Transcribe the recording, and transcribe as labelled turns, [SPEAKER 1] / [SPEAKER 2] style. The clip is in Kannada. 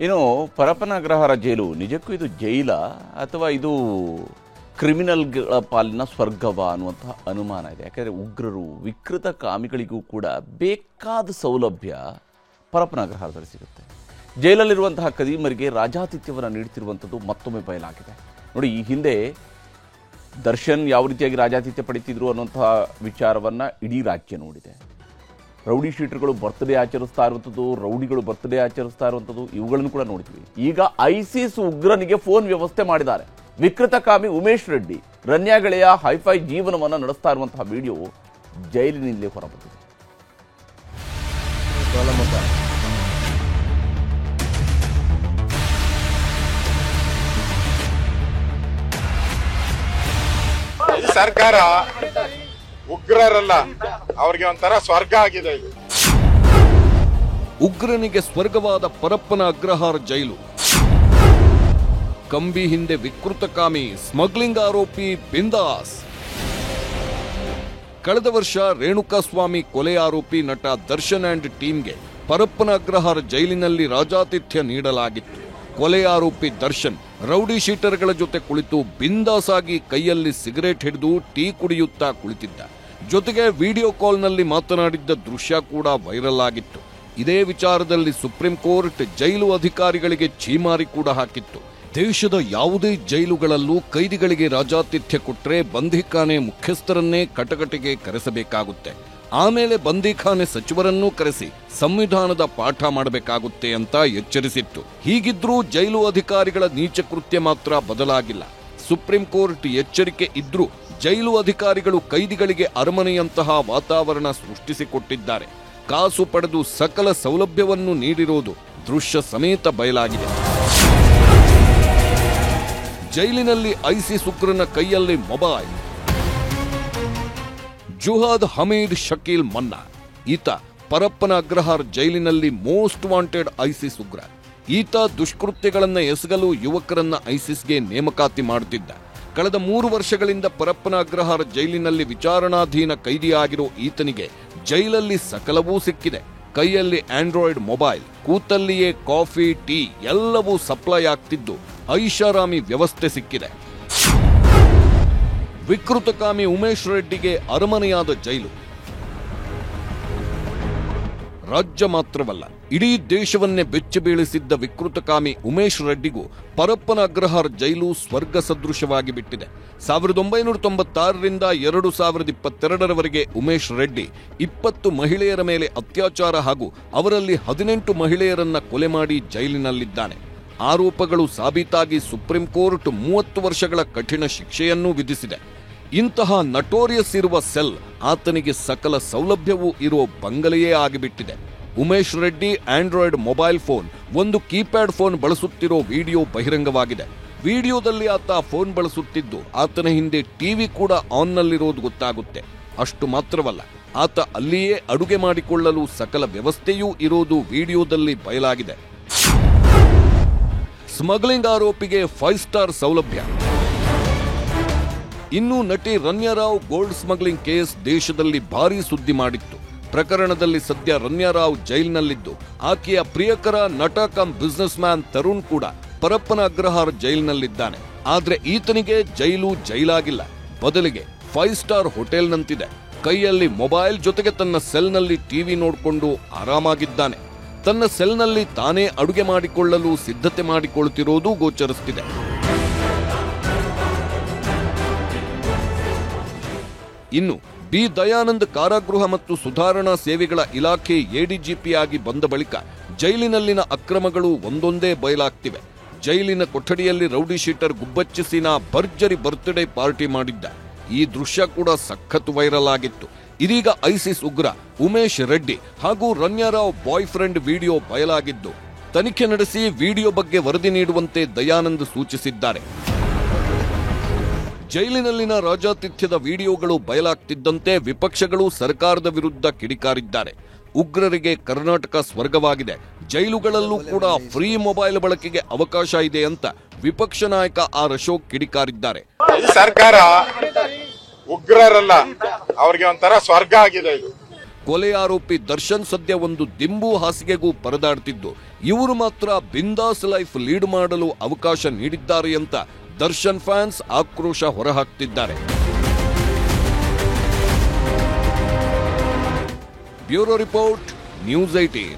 [SPEAKER 1] ಇನ್ನು ಪರಪ್ಪನ ಅಗ್ರಹಾರ ಜೈಲು ನಿಜಕ್ಕೂ ಇದು ಜೈಲ ಅಥವಾ ಇದು ಕ್ರಿಮಿನಲ್ಗಳ ಪಾಲಿನ ಸ್ವರ್ಗವ ಅನ್ನುವಂತಹ ಅನುಮಾನ ಇದೆ. ಯಾಕಂದರೆ ಉಗ್ರರು ವಿಕೃತ ಕಾಮಿಗಳಿಗೂ ಕೂಡ ಬೇಕಾದ ಸೌಲಭ್ಯ ಪರಪ್ಪನ ಅಗ್ರಹಾರದಲ್ಲಿ ಸಿಗುತ್ತೆ. ಜೈಲಲ್ಲಿರುವಂತಹ ಕದೀಮರಿಗೆ ರಾಜಾತಿಥ್ಯವನ್ನು ನೀಡುತ್ತಿರುವಂಥದ್ದು ಮತ್ತೊಮ್ಮೆ ಬಯಲಾಗಿದೆ. ನೋಡಿ, ಈ ಹಿಂದೆ ದರ್ಶನ್ ಯಾವ ರೀತಿಯಾಗಿ ರಾಜಾತಿಥ್ಯ ಪಡಿತಿದ್ರು ಅನ್ನುವಂತಹ ವಿಚಾರವನ್ನು ಇಡೀ ರಾಜ್ಯ ನೋಡಿದೆ. ರೌಡಿ ಶೀಟರ್ಗಳು ಬರ್ತ್ಡೇ ಆಚರಿಸ್ತಾ ಇರುವಂಥದ್ದು, ರೌಡಿಗಳು ಬರ್ತ್ಡೇ ಆಚರಿಸ್ತಾ ಇರುವಂಥದ್ದು, ಇವುಗಳನ್ನು ಕೂಡ ನೋಡ್ತೀವಿ. ಈಗ ಐಸಿಸ್ ಉಗ್ರನಿಗೆ ಫೋನ್ ವ್ಯವಸ್ಥೆ ಮಾಡಿದ್ದಾರೆ. ವಿಕೃತ ಕಾಮಿ ಉಮೇಶ್ ರೆಡ್ಡಿ ರನ್ಯಾಗೆಳೆಯ ಹೈಫೈ ಜೀವನವನ್ನು ನಡೆಸ್ತಾ ಇರುವಂತಹ ವಿಡಿಯೋ ಜೈಲಿನಿಂದಲೇ ಹೊರಬಂದಿದೆ.
[SPEAKER 2] ಸರ್ಕಾರ ಉಗ್ರರಲ್ಲ, ಅವ್ರಿಗೆ ಒಂಥರ ಸ್ವರ್ಗ ಆಗಿದೆ. ಇದು
[SPEAKER 3] ಉಗ್ರನಿಗೆ ಸ್ವರ್ಗವಾದ ಪರಪ್ಪನ ಅಗ್ರಹಾರ ಜೈಲು. ಕಂಬಿ ಹಿಂದೆ ವಿಕೃತಕಾಮಿ ಸ್ಮಗ್ಲಿಂಗ್ ಆರೋಪಿ ಬಿಂದಾಸ್. ಕಳೆದ ವರ್ಷ ರೇಣುಕಾಸ್ವಾಮಿ ಕೊಲೆ ಆರೋಪಿ ನಟ ದರ್ಶನ್ ಅಂಡ್ ಟೀಮ್ಗೆ ಪರಪ್ಪನ ಅಗ್ರಹಾರ ಜೈಲಿನಲ್ಲಿ ರಾಜಾತಿಥ್ಯ ನೀಡಲಾಗಿತ್ತು. ಕೊಲೆ ಆರೋಪಿ ದರ್ಶನ್ ರೌಡಿ ಶೀಟರ್ಗಳ ಜೊತೆ ಕುಳಿತು ಬಿಂದಾಸ್ ಆಗಿ ಕೈಯಲ್ಲಿ ಸಿಗರೇಟ್ ಹಿಡಿದು ಟೀ ಕುಡಿಯುತ್ತಾ ಕುಳಿತಿದ್ದ. ಜೊತೆಗೆ ವಿಡಿಯೋ ಕಾಲ್ನಲ್ಲಿ ಮಾತನಾಡಿದ್ದ ದೃಶ್ಯ ಕೂಡ ವೈರಲ್ ಆಗಿತ್ತು. ಇದೇ ವಿಚಾರದಲ್ಲಿ ಸುಪ್ರೀಂ ಕೋರ್ಟ್ ಜೈಲು ಅಧಿಕಾರಿಗಳಿಗೆ ಛೀಮಾರಿ ಕೂಡ ಹಾಕಿತ್ತು. ದೇಶದ ಯಾವುದೇ ಜೈಲುಗಳಲ್ಲೂ ಕೈದಿಗಳಿಗೆ ರಾಜಾತಿಥ್ಯ ಕೊಟ್ಟರೆ ಬಂಧಿಖಾನೆ ಮುಖ್ಯಸ್ಥರನ್ನೇ ಕಟಕಟೆಗೆ ಕರೆಸಬೇಕಾಗುತ್ತೆ. ಆಮೇಲೆ ಬಂಧಿಖಾನೆ ಸಚಿವರನ್ನೂ ಕರೆಸಿ ಸಂವಿಧಾನದ ಪಾಠ ಮಾಡಬೇಕಾಗುತ್ತೆ ಅಂತ ಎಚ್ಚರಿಸಿತ್ತು. ಹೀಗಿದ್ರೂ ಜೈಲು ಅಧಿಕಾರಿಗಳ ನೀಚ ಕೃತ್ಯ ಮಾತ್ರ ಬದಲಾಗಿಲ್ಲ. ಸುಪ್ರೀಂ ಕೋರ್ಟ್ ಎಚ್ಚರಿಕೆ ಇದ್ರೂ ಜೈಲು ಅಧಿಕಾರಿಗಳು ಕೈದಿಗಳಿಗೆ ಅರಮನೆಯಂತಹ ವಾತಾವರಣ ಸೃಷ್ಟಿಸಿಕೊಟ್ಟಿದ್ದಾರೆ. ಕಾಸು ಪಡೆದು ಸಕಲ ಸೌಲಭ್ಯವನ್ನು ನೀಡಿರೋದು ದೃಶ್ಯ ಸಮೇತ ಬಯಲಾಗಿದೆ. ಜೈಲಿನಲ್ಲಿ ಐಸಿಸ್ ಉಗ್ರನ ಕೈಯಲ್ಲಿ ಮೊಬೈಲ್. ಜುಹಾದ್ ಹಮೀದ್ ಶಕೀಲ್ ಮನ್ನಾ ಈತ ಪರಪ್ಪನ ಅಗ್ರಹಾರ ಜೈಲಿನಲ್ಲಿ ಮೋಸ್ಟ್ ವಾಂಟೆಡ್ ಐಸಿಸ್ ಉಗ್ರ. ಈತ ದುಷ್ಕೃತ್ಯಗಳನ್ನ ಎಸಗಲು ಯುವಕರನ್ನ ಐಸಿಸ್ಗೆ ನೇಮಕಾತಿ ಮಾಡುತ್ತಿದ್ದ. ಕಳೆದ 3 ವರ್ಷಗಳಿಂದ ಪರಪ್ಪನ ಅಗ್ರಹಾರ ಜೈಲಿನಲ್ಲಿ ವಿಚಾರಣಾಧೀನ ಕೈದಿಯಾಗಿರೋ ಈತನಿಗೆ ಜೈಲಲ್ಲಿ ಸಕಲವೂ ಸಿಕ್ಕಿದೆ. ಕೈಯಲ್ಲಿ ಆಂಡ್ರಾಯ್ಡ್ ಮೊಬೈಲ್, ಕೂತಲ್ಲಿಯೇ ಕಾಫಿ, ಟೀ ಎಲ್ಲವೂ ಸಪ್ಲೈ ಆಗ್ತಿದ್ದು ಐಷಾರಾಮಿ ವ್ಯವಸ್ಥೆ ಸಿಕ್ಕಿದೆ. ವಿಕೃತಕಾಮಿ ಉಮೇಶ್ ರೆಡ್ಡಿಗೆ ಅರಮನೆಯಾದ ಜೈಲು. ರಾಜ್ಯ ಮಾತ್ರವಲ್ಲ, ಇಡೀ ದೇಶವನ್ನೇ ಬೆಚ್ಚಿ ಬೀಳಿಸಿದ್ದ ವಿಕೃತಕಾಮಿ ಉಮೇಶ್ ರೆಡ್ಡಿಗೂ ಪರಪ್ಪನ ಅಗ್ರಹಾರ ಜೈಲು ಸ್ವರ್ಗ ಸದೃಶವಾಗಿ ಬಿಟ್ಟಿದೆ. 1996ರಿಂದ 2022ರವರೆಗೆ ಉಮೇಶ್ ರೆಡ್ಡಿ 20 ಮಹಿಳೆಯರ ಮೇಲೆ ಅತ್ಯಾಚಾರ ಹಾಗೂ ಅವರಲ್ಲಿ 18 ಮಹಿಳೆಯರನ್ನ ಕೊಲೆ ಮಾಡಿ ಜೈಲಿನಲ್ಲಿದ್ದಾನೆ. ಆರೋಪಗಳು ಸಾಬೀತಾಗಿ ಸುಪ್ರೀಂ ಕೋರ್ಟ್ 30 ವರ್ಷಗಳ ಕಠಿಣ ಶಿಕ್ಷೆಯನ್ನೂ ವಿಧಿಸಿದೆ. ಇಂತಹ ನಟೋರಿಯಸ್ ಇರುವ ಸೆಲ್ ಆತನಿಗೆ ಸಕಲ ಸೌಲಭ್ಯವೂ ಇರುವ ಬಂಗಲೆಯೇ ಆಗಿಬಿಟ್ಟಿದೆ. Umesh Reddy Android mobile phone, ಒಂದು ಕೀಪ್ಯಾಡ್ ಫೋನ್ ಬಳಸುತ್ತಿರೋ ವಿಡಿಯೋ ಬಹಿರಂಗವಾಗಿದೆ. ವಿಡಿಯೋದಲ್ಲಿ ಆತ ಫೋನ್ ಬಳಸುತ್ತಿದ್ದು ಆತನ ಹಿಂದೆ ಟಿವಿ ಕೂಡ ಆನ್ನಲ್ಲಿರೋದು ಗೊತ್ತಾಗುತ್ತೆ. ಅಷ್ಟು ಮಾತ್ರವಲ್ಲ, ಆತ ಅಲ್ಲಿಯೇ ಅಡುಗೆ ಮಾಡಿಕೊಳ್ಳಲು ಸಕಲ ವ್ಯವಸ್ಥೆಯೂ ಇರೋದು ವಿಡಿಯೋದಲ್ಲಿ ಬಯಲಾಗಿದೆ. ಸ್ಮಗ್ಲಿಂಗ್ ಆರೋಪಿಗೆ 5 ಸ್ಟಾರ್ ಸೌಲಭ್ಯ. ಇನ್ನು ನಟಿ ರನ್ಯಾರಾವ್ ಗೋಲ್ಡ್ ಸ್ಮಗ್ಲಿಂಗ್ ಕೇಸ್ ದೇಶದಲ್ಲಿ ಭಾರೀ ಸುದ್ದಿ ಮಾಡಿತ್ತು. ಪ್ರಕರಣದಲ್ಲಿ ಸದ್ಯ ರನ್ಯಾರಾವ್ ಜೈಲಿನಲ್ಲಿದ್ದು ಆಕೆಯ ಪ್ರಿಯಕರ ನಟ ಕಮ್ ಬಿಸಿನೆಸ್ ಮ್ಯಾನ್ ತರುಣ್ ಕೂಡ ಪರಪ್ಪನ ಅಗ್ರಹಾರ ಜೈಲಿನಲ್ಲಿದ್ದಾನೆ. ಆದ್ರೆ ಈತನಿಗೆ ಜೈಲು ಜೈಲಾಗಿಲ್ಲ, ಬದಲಿಗೆ 5 ಸ್ಟಾರ್ ಹೋಟೆಲ್ನಂತಿದೆ. ಕೈಯಲ್ಲಿ ಮೊಬೈಲ್ ಜೊತೆಗೆ ತನ್ನ ಸೆಲ್ನಲ್ಲಿ ಟಿವಿ ನೋಡಿಕೊಂಡು ಆರಾಮಾಗಿದ್ದಾನೆ. ತನ್ನ ಸೆಲ್ನಲ್ಲಿ ತಾನೇ ಅಡುಗೆ ಮಾಡಿಕೊಳ್ಳಲು ಸಿದ್ಧತೆ ಮಾಡಿಕೊಳ್ಳುತ್ತಿರುವುದು ಗೋಚರಿಸುತ್ತಿದೆ. ಇನ್ನು ಬಿ ದಯಾನಂದ್ ಕಾರಾಗೃಹ ಮತ್ತು ಸುಧಾರಣಾ ಸೇವೆಗಳ ಇಲಾಖೆ ಎಡಿಜಿಪಿಯಾಗಿ ಬಂದ ಬಳಿಕ ಜೈಲಿನಲ್ಲಿನ ಅಕ್ರಮಗಳು ಒಂದೊಂದೇ ಬಯಲಾಗ್ತಿವೆ. ಜೈಲಿನ ಕೊಠಡಿಯಲ್ಲಿ ರೌಡಿ ಶೀಟರ್ ಗುಬ್ಬಚ್ಚಿ ಸಿನ್ಹಾ ಭರ್ಜರಿ ಬರ್ತ್ಡೇ ಪಾರ್ಟಿ ಮಾಡಿದ್ದ. ಈ ದೃಶ್ಯ ಕೂಡ ಸಖತ್ ವೈರಲ್ ಆಗಿತ್ತು. ಇದೀಗ ಐಸಿಸ್ ಉಗ್ರ ಉಮೇಶ್ ರೆಡ್ಡಿ ಹಾಗೂ ರನ್ಯಾರಾವ್ ಬಾಯ್ ಫ್ರೆಂಡ್ ವಿಡಿಯೋ ಬಯಲಾಗಿದ್ದು ತನಿಖೆ ನಡೆಸಿ ವಿಡಿಯೋ ಬಗ್ಗೆ ವರದಿ ನೀಡುವಂತೆ ದಯಾನಂದ್ ಸೂಚಿಸಿದ್ದಾರೆ. ಜೈಲಿನಲ್ಲಿನ ರಾಜಾತಿಥ್ಯದ ವಿಡಿಯೋಗಳು ಬಯಲಾಗ್ತಿದ್ದಂತೆ ವಿಪಕ್ಷಗಳು ಸರ್ಕಾರದ ವಿರುದ್ಧ ಕಿಡಿಕಾರಿದ್ದಾರೆ. ಉಗ್ರರಿಗೆ ಕರ್ನಾಟಕ ಸ್ವರ್ಗವಾಗಿದೆ, ಜೈಲುಗಳಲ್ಲೂ ಕೂಡ ಫ್ರೀ ಮೊಬೈಲ್ ಬಳಕೆಗೆ ಅವಕಾಶ ಇದೆ ಅಂತ ವಿಪಕ್ಷ ನಾಯಕ ಆರ್ ಅಶೋಕ್ ಕಿಡಿಕಾರಿದ್ದಾರೆ.
[SPEAKER 2] ಸರ್ಕಾರ ಉಗ್ರರಲ್ಲ, ಅವ್ರಿಗೆ ಒಂಥರ ಸ್ವರ್ಗ ಆಗಿದೆ. ಇದು
[SPEAKER 3] ಕೊಲೆ ಆರೋಪಿ ದರ್ಶನ್ ಸದ್ಯ ಒಂದು ದಿಂಬು ಹಾಸಿಗೆಗೂ ಪರದಾಡ್ತಿದ್ದು ಇವರು ಮಾತ್ರ ಬಿಂದಾಸ್ ಲೈಫ್ ಲೀಡ್ ಮಾಡಲು ಅವಕಾಶ ನೀಡಿದ್ದಾರೆ ಅಂತ ದರ್ಶನ್ ಫ್ಯಾನ್ಸ್ ಆಕ್ರೋಶ ಹೊರಹಾಕ್ತಿದ್ದಾರೆ. Bureau report, news 18.